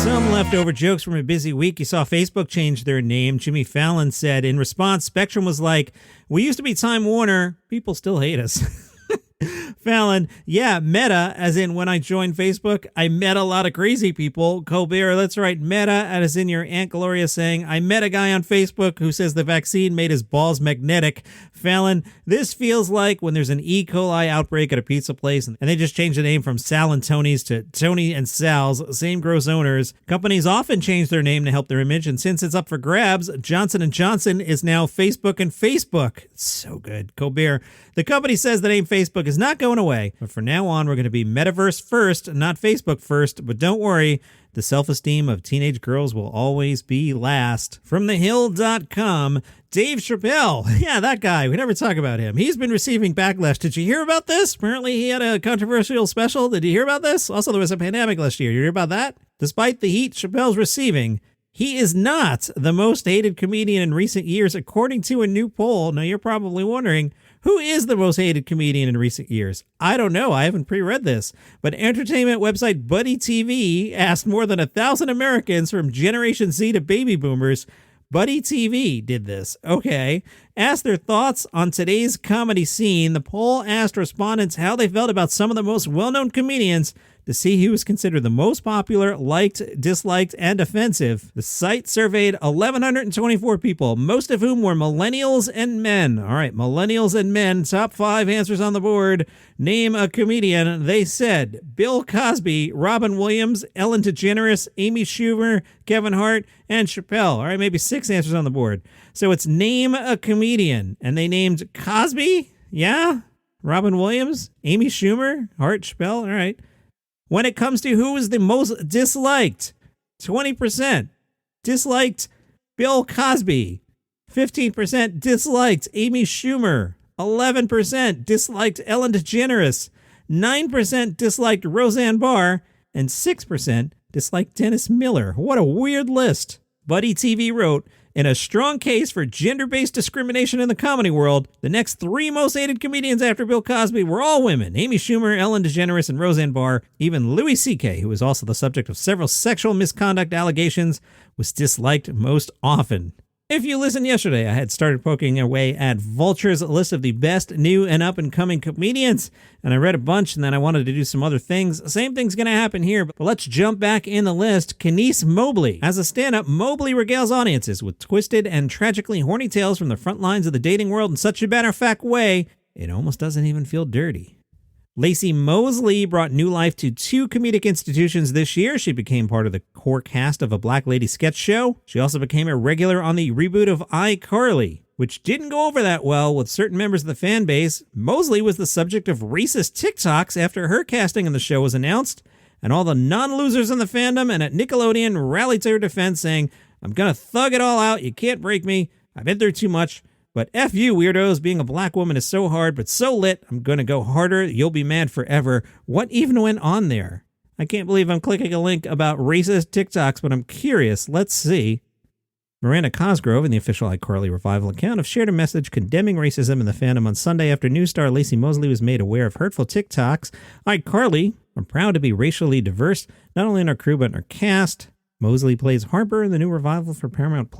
Some leftover jokes from a busy week. You saw Facebook change their name. Jimmy Fallon said in response, Spectrum was like, we used to be Time Warner. People still hate us. Fallon, yeah, meta, as in when I joined Facebook, I met a lot of crazy people. Colbert, that's right, meta, as in your Aunt Gloria saying, I met a guy on Facebook who says the vaccine made his balls magnetic. Fallon, this feels like when there's an E. coli outbreak at a pizza place and they just change the name from Sal and Tony's to Tony and Sal's, same gross owners. Companies often change their name to help their image, and since it's up for grabs, Johnson & Johnson is now Facebook and Facebook. It's so good. Colbert, the company says the name Facebook is not going away, but from now on, we're going to be Metaverse first, not Facebook first. But don't worry, the self-esteem of teenage girls will always be last. From thehill.com, Dave Chappelle. Yeah, that guy. We never talk about him. He's been receiving backlash. Did you hear about this? Apparently, he had a controversial special. Did you hear about this? Also, there was a pandemic last year. You hear about that? Despite the heat Chappelle's receiving, he is not the most hated comedian in recent years, according to a new poll. Now, you're probably wondering, who is the most hated comedian in recent years? I don't know. I haven't pre-read this. But entertainment website Buddy TV asked more than 1,000 Americans from Generation Z to baby boomers. Buddy TV did this. Okay. Asked their thoughts on today's comedy scene. The poll asked respondents how they felt about some of the most well-known comedians to see who was considered the most popular, liked, disliked, and offensive. The site surveyed 1,124 people, most of whom were millennials and men. All right, millennials and men, top 5 answers on the board. Name a comedian. They said Bill Cosby, Robin Williams, Ellen DeGeneres, Amy Schumer, Kevin Hart, and Chappelle. All right, maybe 6 answers on the board. So it's name a comedian, and they named Cosby, yeah, Robin Williams, Amy Schumer, Hart, Chappelle, all right. When it comes to who is the most disliked, 20% disliked Bill Cosby, 15% disliked Amy Schumer, 11% disliked Ellen DeGeneres, 9% disliked Roseanne Barr, and 6% disliked Dennis Miller. What a weird list. Buddy TV wrote, in a strong case for gender-based discrimination in the comedy world, the next 3 most hated comedians after Bill Cosby were all women. Amy Schumer, Ellen DeGeneres, and Roseanne Barr. Even Louis C.K., who was also the subject of several sexual misconduct allegations, was disliked most often. If you listened yesterday, I had started poking away at Vulture's list of the best new and up-and-coming comedians, and I read a bunch, and then I wanted to do some other things. Same thing's going to happen here, but let's jump back in the list. Kenice Mobley. As a stand-up, Mobley regales audiences with twisted and tragically horny tales from the front lines of the dating world in such a matter-of-fact way, it almost doesn't even feel dirty. Lacey Mosley brought new life to 2 comedic institutions this year. She became part of the core cast of a Black Lady sketch show. She also became a regular on the reboot of iCarly, which didn't go over that well with certain members of the fan base. Mosley was the subject of racist TikToks after her casting in the show was announced, and all the non-losers in the fandom and at Nickelodeon rallied to her defense, saying, I'm gonna thug it all out, you can't break me, I've been through too much. But F you, weirdos. Being a black woman is so hard, but so lit. I'm going to go harder. You'll be mad forever. What even went on there? I can't believe I'm clicking a link about racist TikToks, but I'm curious. Let's see. Miranda Cosgrove, in the official iCarly revival account, have shared a message condemning racism in the fandom on Sunday after news star Lacey Mosley was made aware of hurtful TikToks. iCarly are proud to be racially diverse, not only in our crew, but in our cast. Mosley plays Harper in the new revival for Paramount+.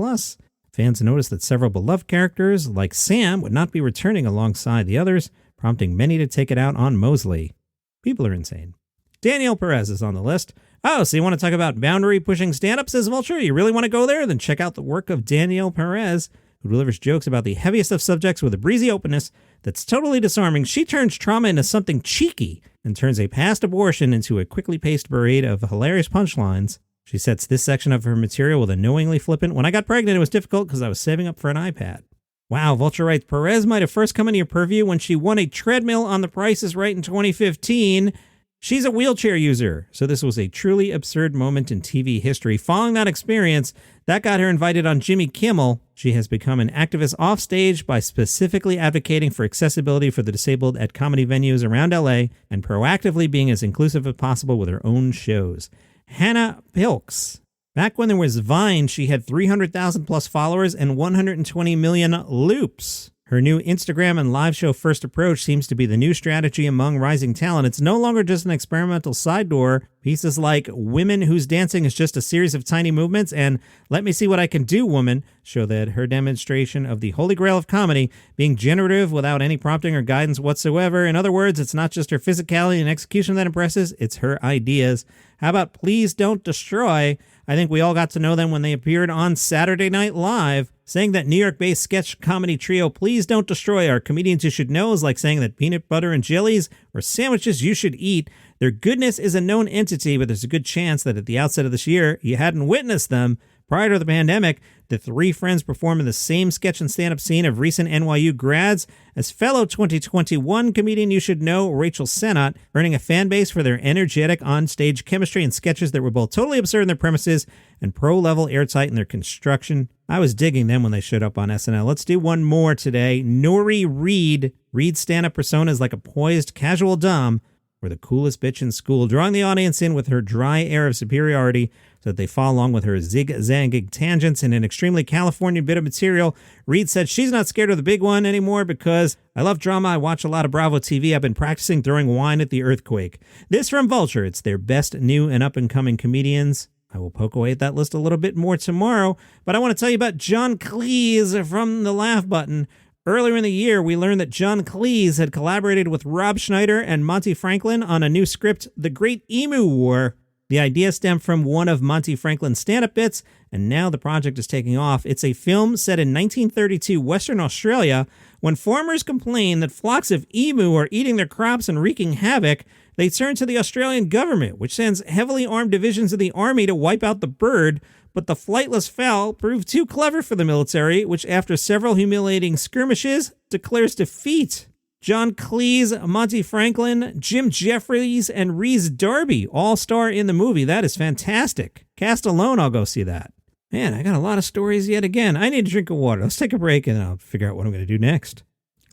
Fans noticed that several beloved characters, like Sam, would not be returning alongside the others, prompting many to take it out on Mosley. People are insane. Danielle Perez is on the list. Oh, so you want to talk about boundary-pushing stand-up, says Vulture? You really want to go there? Then check out the work of Danielle Perez, who delivers jokes about the heaviest of subjects with a breezy openness that's totally disarming. She turns trauma into something cheeky and turns a past abortion into a quickly paced parade of hilarious punchlines. She sets this section of her material with a knowingly flippant, when I got pregnant, it was difficult because I was saving up for an iPad. Wow, Vulture writes, Perez might have first come into your purview when she won a treadmill on The Price is Right in 2015. She's a wheelchair user, so this was a truly absurd moment in TV history. Following that experience, that got her invited on Jimmy Kimmel. She has become an activist offstage by specifically advocating for accessibility for the disabled at comedy venues around LA and proactively being as inclusive as possible with her own shows. Hannah Hilks. Back when there was Vine, she had 300,000 plus followers and 120 million loops. Her new Instagram and live show first approach seems to be the new strategy among rising talent. It's no longer just an experimental side door Pieces like Women Whose Dancing is Just a Series of Tiny Movements and Let Me See What I Can Do, Woman show that her demonstration of the holy grail of comedy being generative without any prompting or guidance whatsoever. In other words, it's not just her physicality and execution that impresses, it's her ideas. How about Please Don't Destroy? I think we all got to know them when they appeared on Saturday Night Live. Saying that New York-based sketch comedy trio Please Don't Destroy are comedians you should know is like saying that peanut butter and jellies are sandwiches you should eat. Their goodness is a known entity, but there's a good chance that at the outset of this year, you hadn't witnessed them. Prior to the pandemic, the three friends performed in the same sketch and stand-up scene of recent NYU grads as fellow 2021 comedian you should know, Rachel Sennott, earning a fan base for their energetic on-stage chemistry and sketches that were both totally absurd in their premises and pro-level airtight in their construction. I was digging them when they showed up on SNL. Let's do one more today. Nori Reed. Reed's stand-up persona is like a poised, casual dom, or the coolest bitch in school, drawing the audience in with her dry air of superiority so that they follow along with her zig-zagging tangents in an extremely Californian bit of material. Reed said she's not scared of the big one anymore because I love drama. I watch a lot of Bravo TV. I've been practicing throwing wine at the earthquake. This from Vulture. It's their best new and up-and-coming comedians. I will poke away at that list a little bit more tomorrow, but I want to tell you about John Cleese from The Laugh Button. Earlier in the year, we learned that John Cleese had collaborated with Rob Schneider and Monty Franklin on a new script, The Great Emu War. The idea stemmed from one of Monty Franklin's stand-up bits, and now the project is taking off. It's a film set in 1932 Western Australia. When farmers complain that flocks of emu are eating their crops and wreaking havoc, they turn to the Australian government, which sends heavily armed divisions of the army to wipe out the bird. But the flightless fowl proved too clever for the military, which after several humiliating skirmishes, declares defeat. John Cleese, Monty Franklin, Jim Jefferies, and Rhys Darby all star in the movie. That is fantastic. Cast alone, I'll go see that. Man, I got a lot of stories yet again. I need a drink of water. Let's take a break and then I'll figure out what I'm going to do next.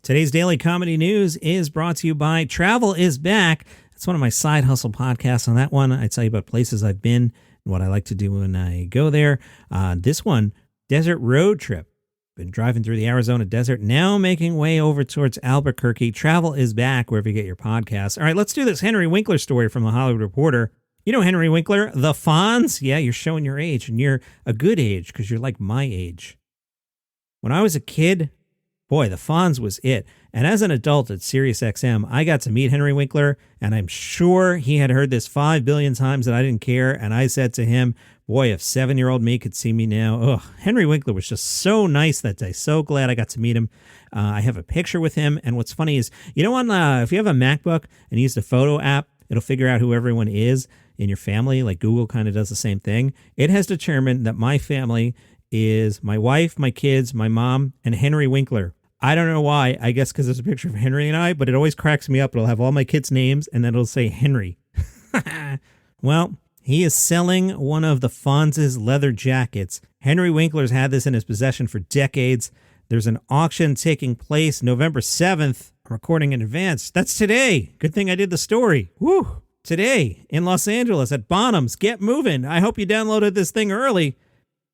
Today's Daily Comedy News is brought to you by Travel is Back. It's one of my side hustle podcasts. On that one, I tell you about places I've been and what I like to do when I go there. This one, Desert Road Trip. Been driving through the Arizona desert, now making way over towards Albuquerque. Travel is Back wherever you get your podcasts. All right, let's do this Henry Winkler story from The Hollywood Reporter. You know Henry Winkler, the Fonz? Yeah, you're showing your age, and you're a good age because you're like my age. When I was a kid, boy, the Fonz was it. And as an adult at SiriusXM, I got to meet Henry Winkler, and I'm sure he had heard this 5 billion times that I didn't care. And I said to him, boy, if 7-year-old me could see me now. Henry Winkler was just so nice that day. So glad I got to meet him. I have a picture with him. And what's funny is, you know, if you have a MacBook and you use the photo app, it'll figure out who everyone is in your family. Like Google kind of does the same thing. It has determined that my family is my wife, my kids, my mom, and Henry Winkler. I don't know why. I guess because there's a picture of Henry and I, but it always cracks me up. It'll have all my kids' names, and then it'll say Henry. Well, he is selling one of the Fonz's leather jackets. Henry Winkler's had this in his possession for decades. There's an auction taking place November 7th. I'm recording in advance. That's today. Good thing I did the story. Woo! Today in Los Angeles at Bonham's. Get moving. I hope you downloaded this thing early.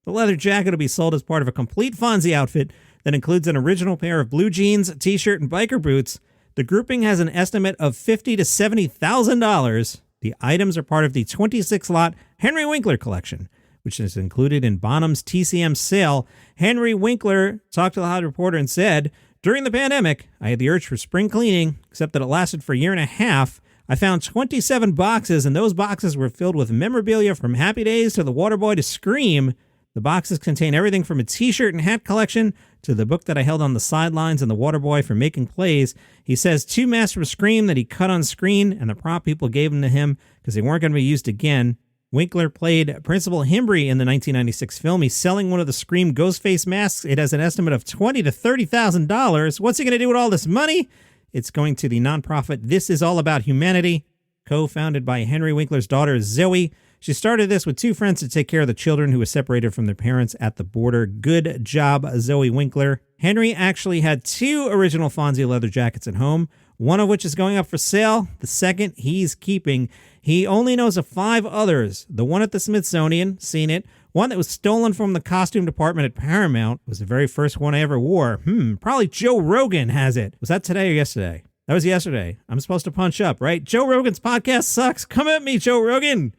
The leather jacket will be sold as part of a complete Fonzie outfit that includes an original pair of blue jeans, a t-shirt, and biker boots. The grouping has an estimate of $50,000 to $70,000. The items are part of the 26-lot Henry Winkler collection, which is included in Bonham's TCM sale. Henry Winkler talked to the Hollywood Reporter and said, during the pandemic, I had the urge for spring cleaning, except that it lasted for a year and a half. I found 27 boxes, and those boxes were filled with memorabilia from Happy Days to The Waterboy to Scream. The boxes contain everything from a t-shirt and hat collection to the book that I held on the sidelines and The Waterboy for making plays. He says 2 masks from Scream that he cut on screen, and the prop people gave them to him because they weren't going to be used again. Winkler played Principal Himbry in the 1996 film. He's selling one of the Scream Ghostface masks. It has an estimate of $20,000 to $30,000. What's he going to do with all this money? It's going to the nonprofit This Is All About Humanity, co-founded by Henry Winkler's daughter, Zoe. She started this with 2 friends to take care of the children who were separated from their parents at the border. Good job, Zoe Winkler. Henry actually had 2 original Fonzie leather jackets at home, one of which is going up for sale. The second he's keeping. He only knows of 5 others. The one at the Smithsonian, seen it. One that was stolen from the costume department at Paramount. Was the very first one I ever wore. Probably Joe Rogan has it. Was that today or yesterday? That was yesterday. I'm supposed to punch up, right? Joe Rogan's podcast sucks. Come at me, Joe Rogan.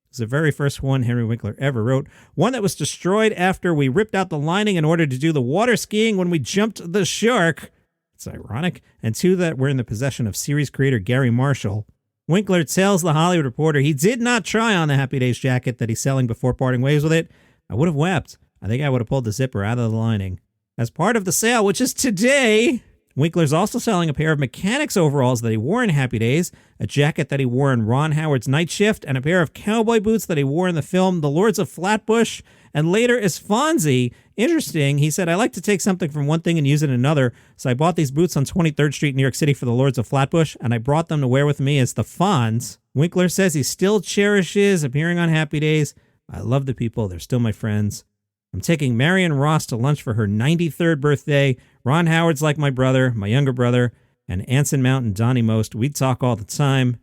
It's the very first one Henry Winkler ever wrote. One that was destroyed after we ripped out the lining in order to do the water skiing when we jumped the shark. It's ironic. And two that were in the possession of series creator Gary Marshall. Winkler tells The Hollywood Reporter he did not try on the Happy Days jacket that he's selling before parting ways with it. I would have wept. I think I would have pulled the zipper out of the lining. As part of the sale, which is today, Winkler's also selling a pair of mechanics overalls that he wore in Happy Days, a jacket that he wore in Ron Howard's Night Shift, and a pair of cowboy boots that he wore in the film The Lords of Flatbush, and later as Fonzie. Interesting, he said, I like to take something from one thing and use it in another, so I bought these boots on 23rd Street, New York City for The Lords of Flatbush, and I brought them to wear with me as the Fonz. Winkler says he still cherishes appearing on Happy Days. I love the people, they're still my friends. I'm taking Marion Ross to lunch for her 93rd birthday. Ron Howard's like my brother, my younger brother, and Anson Mount and Donnie Most. We talk all the time.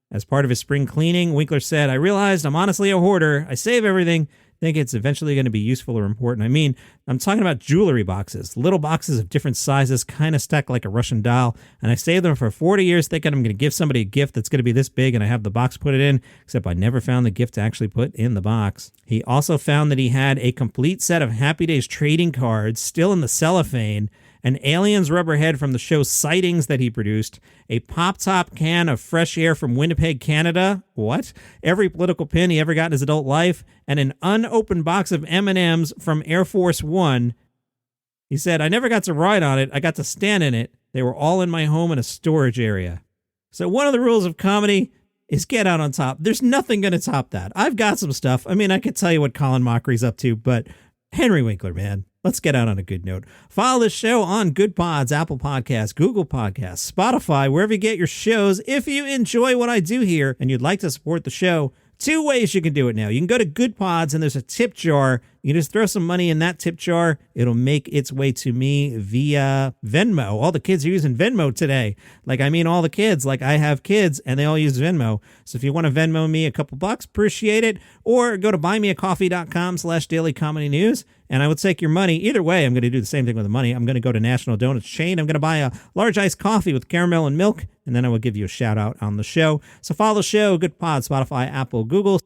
As part of his spring cleaning, Winkler said, I realized I'm honestly a hoarder. I save everything. Think it's eventually going to be useful or important. I mean, I'm talking about jewelry boxes, little boxes of different sizes, kind of stacked like a Russian doll. And I saved them for 40 years thinking I'm going to give somebody a gift that's going to be this big and I have the box put it in, except I never found the gift to actually put in the box. He also found that he had a complete set of Happy Days trading cards still in the cellophane, an alien's rubber head from the show Sightings that he produced, a pop-top can of fresh air from Winnipeg, Canada, what? Every political pin he ever got in his adult life, and an unopened box of M&Ms from Air Force One. He said, I never got to ride on it, I got to stand in it. They were all in my home in a storage area. So one of the rules of comedy is get out on top. There's nothing going to top that. I've got some stuff. I mean, I could tell you what Colin Mockery's up to, but Henry Winkler, man. Let's get out on a good note. Follow this show on Good Pods, Apple Podcasts, Google Podcasts, Spotify, wherever you get your shows. If you enjoy what I do here and you'd like to support the show, two ways you can do it now. You can go to Good Pods and there's a tip jar. You can just throw some money in that tip jar. It'll make its way to me via Venmo. All the kids are using Venmo today. All the kids. I have kids and they all use Venmo. So if you want to Venmo me a couple bucks, appreciate it. Or go to buymeacoffee.com/dailycomedynews. And I would take your money. Either way, I'm going to do the same thing with the money. I'm going to go to National Donuts Chain. I'm going to buy a large iced coffee with caramel and milk. And then I will give you a shout out on the show. So follow the show, Good Pod, Spotify, Apple, Google.